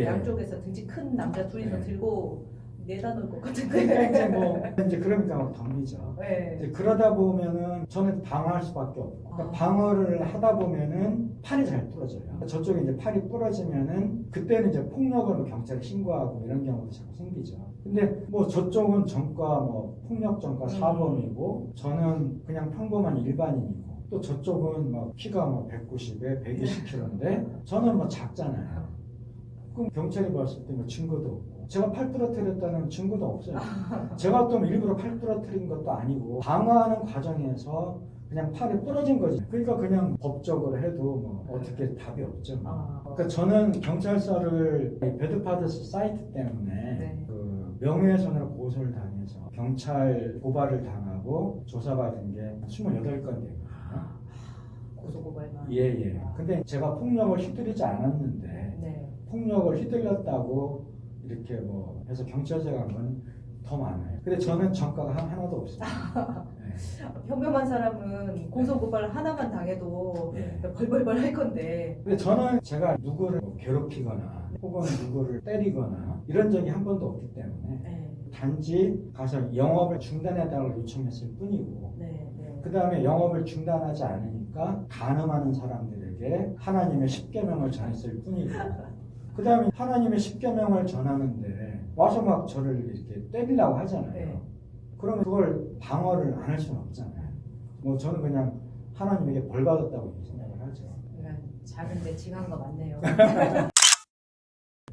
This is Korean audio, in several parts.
양쪽에서 등치 큰 남자 둘이서 네. 들고 내다 놓을 것 그러니까 같은데. 이제 뭐 이제 그러니까 막 덤비죠. 네. 이제 그러다 보면은 저는 방어할 수밖에 없고, 그러니까 방어를 하다 보면은 팔이 잘 부러져요. 저쪽에 이제 팔이 부러지면은 그때는 이제 폭력을 뭐 경찰에 신고하고 이런 경우도 자꾸 생기죠. 근데 뭐 저쪽은 전과 뭐 폭력 전과 사범이고 저는 그냥 평범한 일반인이고 또 저쪽은 뭐 키가 뭐 190에 120kg인데 저는 뭐 작잖아요. 그럼 경찰이 봤을 때 뭐 증거도 없고 제가 팔 부러뜨렸다는 증거도 없어요. 제가 또 일부러 팔 부러뜨린 것도 아니고 방어하는 과정에서 그냥 팔이 부러진 거지. 그러니까 그냥 법적으로 해도 뭐 어떻게 답이 없죠. 그러니까 저는 경찰서를 배드파더스 사이트 때문에 네. 그 명예훼손으로 고소를 당해서 경찰 고발을 당하고 조사받은 게 28건 되거든요. 고소고발만. 예. 근데 제가 폭력을 휘두르지 않았는데 네. 폭력을 휘둘렀다고 이렇게 뭐 해서 경찰서 간 건 더 많아요. 근데 저는 전과가 하나도 없습니다. 네. 평범한 사람은 고소고발 하나만 당해도 네. 벌벌벌 할 건데. 근데 저는 제가 누구를 뭐 괴롭히거나 혹은 누구를 때리거나 이런 적이 한 번도 없기 때문에 네. 단지 가서 영업을 중단해달라고 요청했을 뿐이고 네. 그 다음에 영업을 중단하지 않으니까 간음하는 사람들에게 하나님의 십계명을 전했을 뿐이고 그 다음에 하나님의 십계명을 전하는데 와서 막 저를 이렇게 때리려고 하잖아요. 네. 그러면 그걸 방어를 안 할 수는 없잖아요. 뭐 저는 그냥 하나님에게 벌 받았다고 생각을 하죠. 작은데 징한 거 맞네요.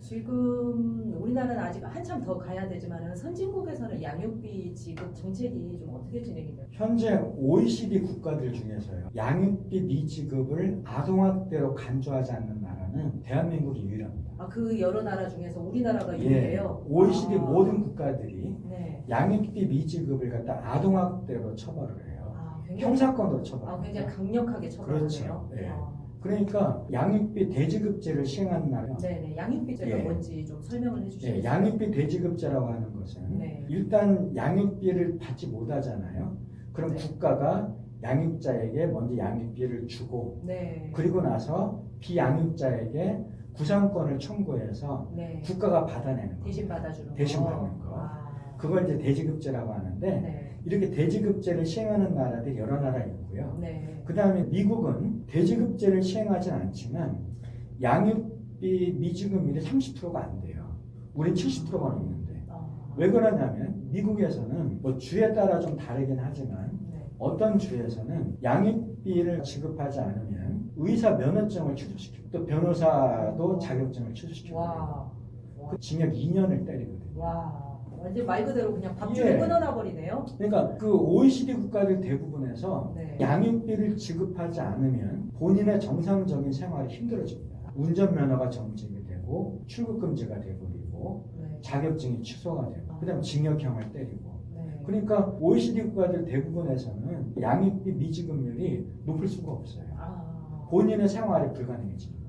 지금 우리나라는 아직 한참 더 가야 되지만 선진국에서는 양육비 지급 정책이 좀 어떻게 진행이 돼요? 현재 OECD 국가들 중에서요. 양육비 미지급을 아동학대로 간주하지 않는 나라는 대한민국이 유일합니다. 그 여러 나라 중에서 우리나라가 예, 유일해요? OECD 모든 국가들이 네. 양육비 미지급을 갖다 아동학대로 처벌을 해요. 굉장히, 형사권으로 처벌합니다. 굉장히 강력하게 처벌하네요. 그렇죠. 예. 그러니까 양육비 대지급제를 시행하는 나라. 네네. 양육비제가 예. 뭔지 좀 설명을 해주시죠. 예, 양육비 대지급제라고 하는 것은 네. 일단 양육비를 받지 못하잖아요. 그럼 네. 국가가 양육자에게 먼저 양육비를 주고 네. 그리고 나서 비양육자에게 구상권을 청구해서 네. 국가가 받아내는 거. 대신 받아주는 거. 대신 받는 거. 그걸 이제 대지급제라고 하는데 네. 이렇게 대지급제를 시행하는 나라들이 여러 나라 있고요. 네. 그 다음에 미국은 대지급제를 시행하진 않지만 양육비 미지급률이 30%가 안 돼요. 우린 70%가 넘는데. 왜 그러냐면 미국에서는 뭐 주에 따라 좀 다르긴 하지만 네. 어떤 주에서는 양육비를 지급하지 않으면 의사 면허증을 취소시키고 또 변호사도 자격증을 취소시키고 와. 그 징역 2년을 때리거든요. 와. 완전 말 그대로 그냥 밥줄을 예. 끊어놔 버리네요. 그러니까 그 OECD 국가들 대부분에서 네. 양육비를 지급하지 않으면 본인의 정상적인 생활이 힘들어집니다. 운전면허가 정지가 되고 출국 금지가 되버리고 네. 자격증이 취소가 되고 그다음 징역형을 때리고 네. 그러니까 OECD 국가들 대부분에서는 양육비 미지급률이 높을 수가 없어요. 본인의 생활이 불가능해집니다.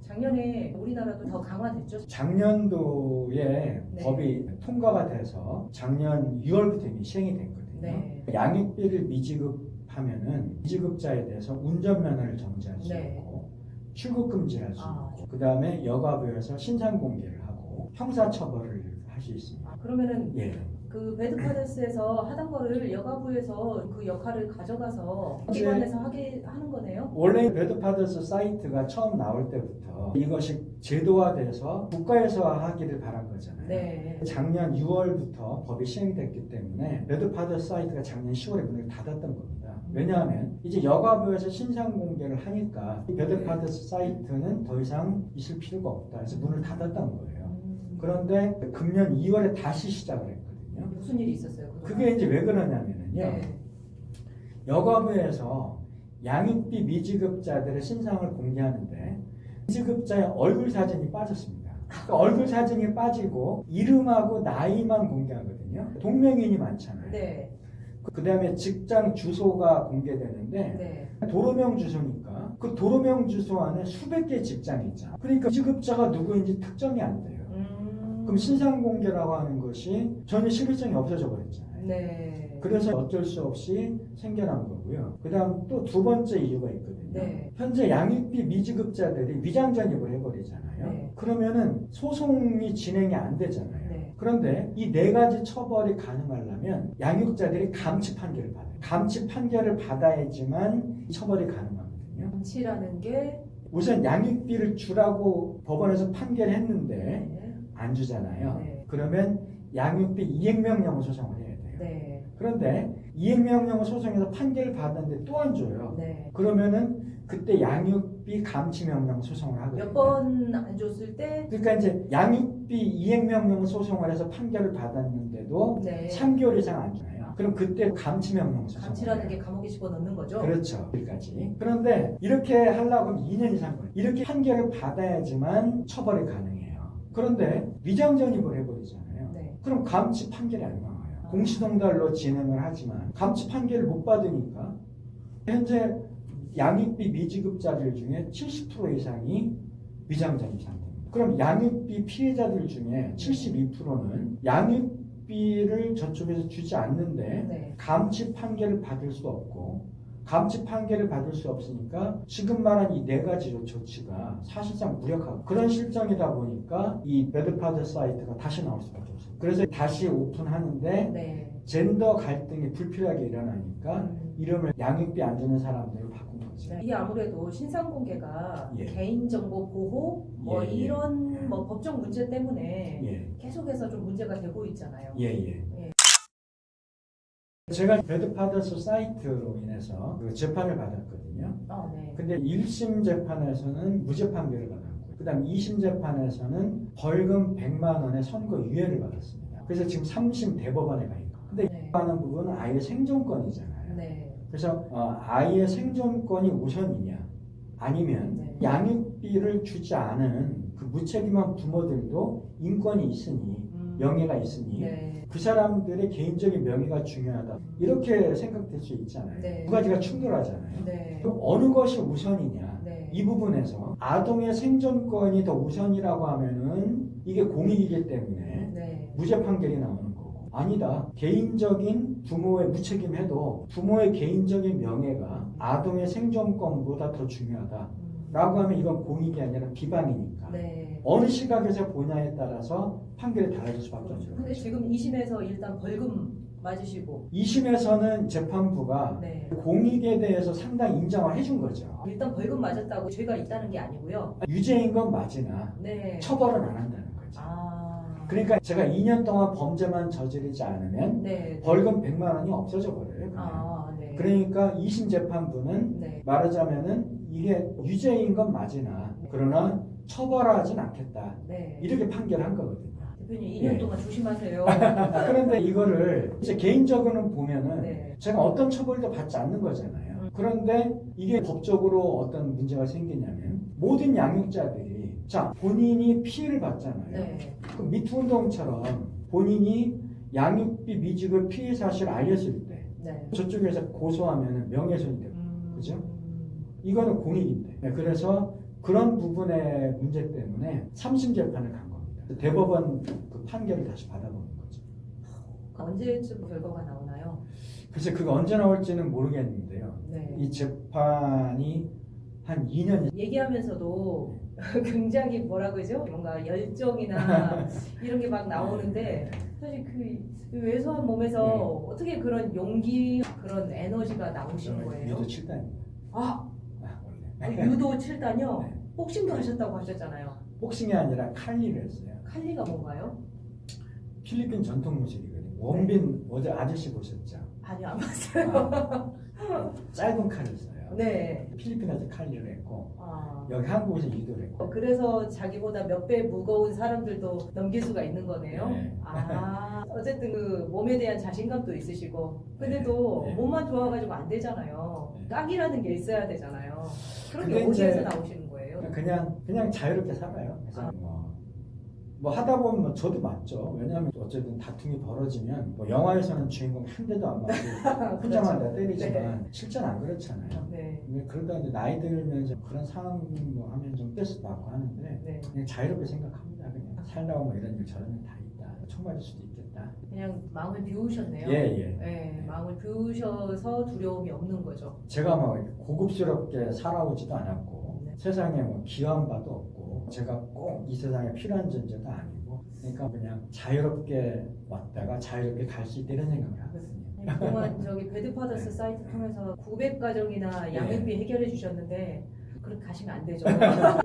작년에 우리나라도 더 강화됐죠? 작년도에 네. 법이 통과가 돼서 작년 6월부터 이미 시행이 됐거든요. 네. 양육비를 미지급하면은 미지급자에 대해서 운전면허를 정지할 수 네. 있고 출국 금지를 할 수 아. 있고 그 다음에 여가부에서 신상 공개를 하고 형사처벌을 할 수 있습니다. 그러면은 예. 그 배드파더스에서 하던 거를 여가부에서 그 역할을 가져가서 기관에서 하게 하는 거네요? 원래 배드파더스 사이트가 처음 나올 때부터 이것이 제도화돼서 국가에서 하기를 바란 거잖아요. 네. 작년 6월부터 법이 시행됐기 때문에 배드파더스 사이트가 작년 10월에 문을 닫았던 겁니다. 왜냐하면 이제 여가부에서 신상 공개를 하니까 이 배드파더스 사이트는 더 이상 있을 필요가 없다. 그래서 문을 닫았던 거예요. 그런데 금년 2월에 다시 시작을 했거든요. 무슨 일이 있었어요? 그게 이제 왜 그러냐면요. 네. 여가부에서 양육비 미지급자들의 신상을 공개하는데 미지급자의 얼굴 사진이 빠졌습니다. 그러니까 얼굴 사진이 빠지고 이름하고 나이만 공개하거든요. 동명이인이 많잖아요. 네. 그 다음에 직장 주소가 공개되는데 네. 도로명 주소니까 그 도로명 주소 안에 수백 개의 직장이 있잖아요. 그러니까 미지급자가 누구인지 특정이 안 돼요. 그럼 신상 공개라고 하는 것이 전혀 실효성이 없어져 버렸잖아요. 네. 그래서 어쩔 수 없이 생겨난 거고요. 그 다음 또 두 번째 이유가 있거든요. 네. 현재 양육비 미지급자들이 위장전입을 해버리잖아요. 네. 그러면은 소송이 진행이 안 되잖아요. 네. 그런데 이 네 가지 처벌이 가능하려면 양육자들이 감치 판결을 받아요. 감치 판결을 받아야지만 처벌이 가능하거든요. 감치라는 게 우선 양육비를 주라고 법원에서 판결했는데 네. 안 주잖아요. 네. 그러면 양육비 이행명령을 소송을 해야 돼요. 네. 그런데 이행명령을 소송해서 판결을 받았는데 또 안 줘요. 네. 그러면은 그때 양육비 감치명령 소송을 하거든요. 몇 번 안 줬을 때 그러니까 이제 양육비 이행명령 소송을 해서 판결을 받았는데도 네. 3개월 이상 안 줘요. 그럼 그때 감치명령 소송. 감치라는 게 감옥에 집어넣는 거죠? 그렇죠. 여기까지. 그런데 이렇게 하려고 하면 2년 이상 걸려요. 이렇게 판결을 받아야지만 처벌이 가능해요. 그런데 위장전입을 해버리잖아요. 네. 그럼 감치 판결이 안 나와요. 공시동달로 진행을 하지만 감치 판결을 못 받으니까 현재 양육비 미지급자들 중에 70% 이상이 위장전입 상태입니다. 그럼 양육비 피해자들 중에 72%는 양육비를 저쪽에서 주지 않는데 네. 감치 판결을 받을 수 없고 감치 판결을 받을 수 없으니까 지금 말한 이 네 가지 조치가 사실상 무력하고 그런 실정이다 보니까 이 배드파더 사이트가 다시 나올 수밖에 없어요. 그래서 다시 오픈하는데 네. 젠더 갈등이 불필요하게 일어나니까 이름을 양육비 안 주는 사람들을 바꾼 거죠. 네. 이게 아무래도 신상 공개가 예. 개인정보 보호 뭐 예, 예. 이런 뭐 법적 문제 때문에 예, 계속해서 좀 문제가 되고 있잖아요. 예, 예. 예. 제가 배드파더스 사이트로 인해서 그 재판을 받았거든요. 네. 근데 1심 재판에서는 무죄 판결을 받았고 그다음 2심 재판에서는 벌금 100만 원의 선고유예를 받았습니다. 그래서 지금 3심 대법원에 가 있고 근데 네. 하는 부분은 아이의 생존권이잖아요. 네. 그래서 아이의 생존권이 우선이냐 아니면 네. 양육비를 주지 않은 그 무책임한 부모들도 인권이 있으니 명예가 있으니 네. 그 사람들의 개인적인 명예가 중요하다 이렇게 생각될 수 있잖아요. 네. 두 가지가 충돌하잖아요. 네. 그럼 어느 것이 우선이냐 네. 이 부분에서 아동의 생존권이 더 우선이라고 하면은 이게 공익이기 때문에 네. 무죄 판결이 나오는 거고 아니다 개인적인 부모의 무책임해도 부모의 개인적인 명예가 아동의 생존권보다 더 중요하다 라고 하면 이건 공익이 아니라 비방이니까 네. 어느 시각에서 보냐에 따라서 판결이 달라질 수밖에 없는 근데 거죠. 지금 2심에서 일단 벌금 맞으시고 2심에서는 재판부가 네. 공익에 대해서 상당히 인정을 해준 거죠. 일단 벌금 맞았다고 죄가 있다는 게 아니고요. 유죄인 건 맞으나 네. 처벌은 안 한다는 거죠. 아. 그러니까 제가 2년 동안 범죄만 저지르지 않으면 네. 벌금 100만 원이 없어져 버려요. 그냥. 아, 네. 그러니까 2심 재판부는 네. 말하자면은 이게 유죄인 건 맞으나 그러나 처벌하진 않겠다. 네. 이렇게 판결한 거거든요. 대표님 2년 예. 동안 조심하세요. 그런데 이거를 이제 개인적으로는 보면은 네. 제가 어떤 처벌도 받지 않는 거잖아요. 그런데 이게 법적으로 어떤 문제가 생기냐면 모든 양육자들이 자 본인이 피해를 받잖아요. 네. 그 미투 운동처럼 본인이 양육비 미지급 피해 사실을 알렸을 때 네. 저쪽에서 고소하면 명예훼손이 돼요. 그죠? 이거는 공익인데. 네, 그래서 그런 부분의 문제 때문에 3심 재판을 간 겁니다. 대법원 그 판결을 다시 받아보는 거죠. 언제쯤 결과가 나오나요? 글쎄 그거 언제 나올지는 모르겠는데요. 네. 이 재판이 한 2년 얘기하면서도 굉장히 뭐라 그러죠? 뭔가 열정이나 이런 게 막 나오는데 사실 그 왜소한 몸에서 네. 어떻게 그런 용기, 그런 에너지가 나오시는 거예요? 유도 7단입니다. 아, 원래. 유도 7단이요? 네. 복싱도 하셨다고 하셨잖아요. 복싱이 아니라 칼리를 했어요. 칼리가 뭔가요? 필리핀 전통 무술이거든요. 원빈 어제 아저씨 보셨죠? 아니요, 안 봤어요. 짧은 칼을 써요. 네. 필리핀에서 칼리를 했고 아. 여기 한국에서 유도를 했고 그래서 자기보다 몇 배 무거운 사람들도 넘길 수가 있는 거네요. 네. 아, 어쨌든 그 몸에 대한 자신감도 있으시고, 근데도 네. 몸만 좋아가지고 안 되잖아요. 네. 깍이라는 게 있어야 되잖아요. 그런 게 근데 어디에서 이제 나오시는 거예요? 그냥 자유롭게 살아요. 그래서 아. 뭐 하다 보면 뭐 저도 맞죠. 왜냐하면 어쨌든 다툼이 벌어지면 뭐 영화에서는 주인공 한 대도 안 맞고 혼자만 다 때리지만 실제는 안 그렇잖아요. 네. 근데 그러다 이제 나이 들면서 그런 상황 뭐 하면 좀 스트레스 받고 하는데 네. 그냥 자유롭게 생각합니다. 그냥 살다 보면 이런 일 저런 일 다 있다. 총 맞을 수도 있겠다. 있다. 그냥 마음을 비우셨네요. 예. 네, 마음을 비우셔서 두려움이 없는 거죠. 제가 뭐 고급스럽게 살아오지도 않았고 네. 세상에 뭐 기여한 바도 없고 제가 꼭 이 세상에 필요한 존재도 아니고 그러니까 그냥 자유롭게 왔다가 자유롭게 갈 수 있다 이런 생각을 하거든요. 그동안 저기 배드파더스 사이트 통해서 900가정이나 양육비 해결해 주셨는데 그렇게 가시면 안 되죠.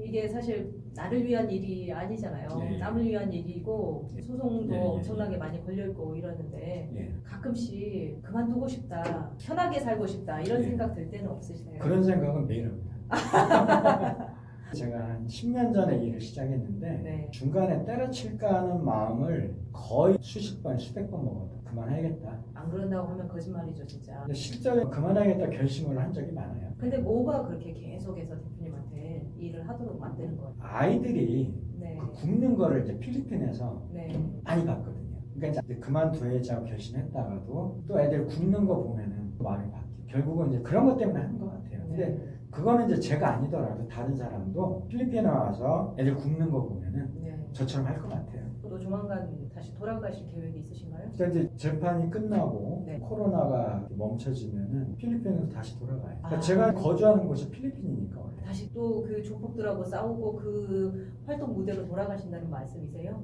이게 사실 나를 위한 일이 아니잖아요. 예. 남을 위한 일이고 소송도 예. 엄청나게 많이 걸려 있고 이러는데 예. 가끔씩 그만두고 싶다, 편하게 살고 싶다 이런 예. 생각 들 때는 없으시나요? 그런 생각은 매일 합니다. 제가 한 10년 전에 일을 시작했는데 네. 중간에 때려칠까 하는 마음을 거의 수십 번, 수백 번 먹어도 그만해야겠다. 안 그런다고 하면 거짓말이죠, 진짜. 근데 실제로 그만하겠다 결심을 한 적이 많아요. 근데 뭐가 그렇게 계속해서 대표님한테 일을 하도록 만드는 거예요? 아이들이 네. 그 굶는 거를 이제 필리핀에서 네. 많이 봤거든요. 그러니까 이제 그만둬야지 하고 결심했다가도 또 애들 굶는 거 보면은 마음이 바뀌고 결국은 이제 그런 것 때문에 하는 것 같아요. 근데 네. 그거는 이제 제가 아니더라도 다른 사람도 필리핀에 와서 애들 굶는 거 보면은 네. 저처럼 할 것 같아요. 또 조만간 다시 돌아가실 계획이 있으신가요? 그러니까 이제 재판이 끝나고 네. 코로나가 멈춰지면은 필리핀으로 다시 돌아가요. 그러니까 아. 제가 거주하는 곳이 필리핀이니까 원래. 다시 또 그 조폭들하고 싸우고 그 활동 무대로 돌아가신다는 말씀이세요?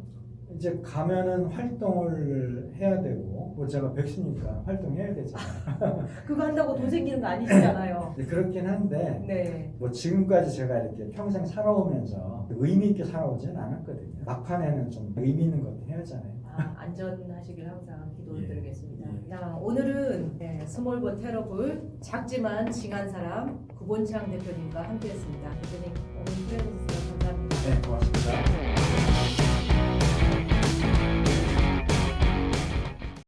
이제 가면은 활동을 해야 되고 뭐 제가 백수니까 활동해야 되잖아요. 그거 한다고 돈 생기는 거 아니시잖아요. 근데 그렇긴 한데 네. 뭐 지금까지 제가 이렇게 평생 살아오면서 의미 있게 살아오지는 않았거든요. 막판에는 좀 의미 있는 것도 해야 하잖아요. 안전하시길 항상 기도를 예. 드리겠습니다. 예. 자, 오늘은 스몰 버 테러블 작지만 징한 사람 구본창 대표님과 함께했습니다. 대표님 오늘 출연해 주셔서 감사합니다. 네, 고맙습니다.